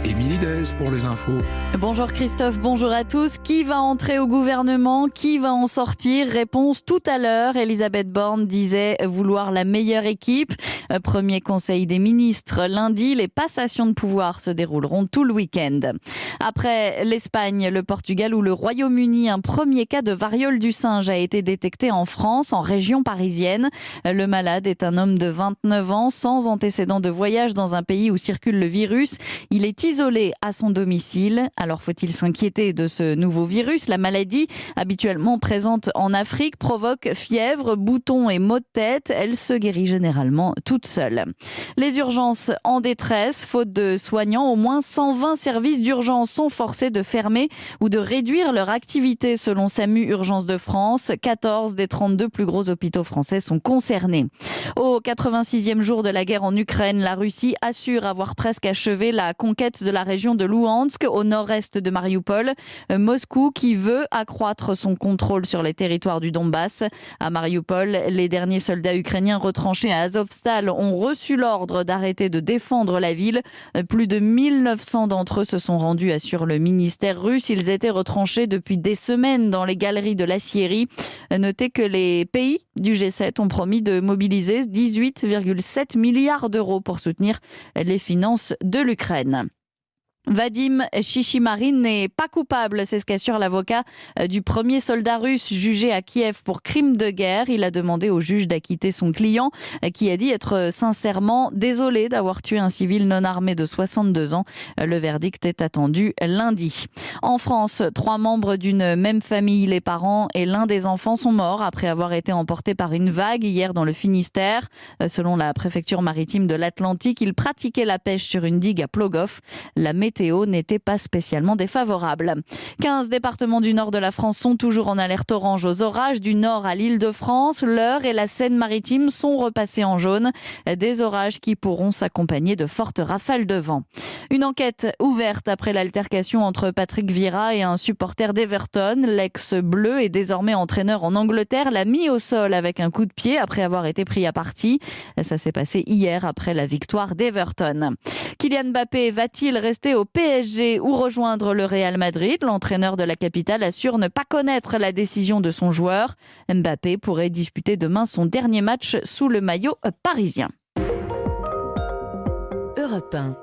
Émilie Dez pour les infos. Bonjour Christophe, bonjour à tous. Qui va entrer au gouvernement? Qui va en sortir? Réponse tout à l'heure. Elisabeth Borne disait vouloir la meilleure équipe. Premier conseil des ministres lundi. Les passations de pouvoir se dérouleront tout le week-end. Après l'Espagne, le Portugal ou le Royaume-Uni, un premier cas de variole du singe a été détecté en France, en région parisienne. Le malade est un homme de 29 ans, sans antécédent de voyage dans un pays où circule le virus. Il est isolé à son domicile. Alors faut-il s'inquiéter de ce nouveau virus? La maladie, habituellement présente en Afrique, provoque fièvre, boutons et maux de tête. Elle se guérit généralement toute seule. Les urgences en détresse, faute de soignants, au moins 120 services d'urgence sont forcés de fermer ou de réduire leur activité selon SAMU Urgences de France. 14 des 32 plus gros hôpitaux français sont concernés. Au 86e jour de la guerre en Ukraine, la Russie assure avoir presque achevé la conquête de la région de Louhansk, au nord-est de Mariupol. Moscou qui veut accroître son contrôle sur les territoires du Donbass. À Mariupol, les derniers soldats ukrainiens retranchés à Azovstal ont reçu l'ordre d'arrêter de défendre la ville. Plus de 1900 d'entre eux se sont rendus, assure le ministère russe. Ils étaient retranchés depuis des semaines dans les galeries de l'aciérie. Notez que les pays du G7 ont promis de mobiliser 18,7 milliards d'euros pour soutenir les finances de l'Ukraine. Vadim Chichimarin n'est pas coupable, c'est ce qu'assure l'avocat du premier soldat russe jugé à Kiev pour crime de guerre. Il a demandé au juge d'acquitter son client qui a dit être sincèrement désolé d'avoir tué un civil non armé de 62 ans. Le verdict est attendu lundi. En France, 3 membres d'une même famille, les parents et l'un des enfants sont morts après avoir été emportés par une vague hier dans le Finistère. Selon la préfecture maritime de l'Atlantique, ils pratiquaient la pêche sur une digue à Plogoff. La météo n'était pas spécialement défavorable. 15 départements du nord de la France sont toujours en alerte orange aux orages. Du nord à l'Île-de-France, l'Eure et la Seine-Maritime sont repassés en jaune. Des orages qui pourront s'accompagner de fortes rafales de vent. Une enquête ouverte après l'altercation entre Patrick Vieira et un supporter d'Everton. L'ex-bleu est désormais entraîneur en Angleterre, l'a mis au sol avec un coup de pied après avoir été pris à partie. Ça s'est passé hier après la victoire d'Everton. Kylian Mbappé va-t-il rester au PSG ou rejoindre le Real Madrid? L'entraîneur de la capitale assure ne pas connaître la décision de son joueur. Mbappé pourrait disputer demain son dernier match sous le maillot parisien. Europe 1.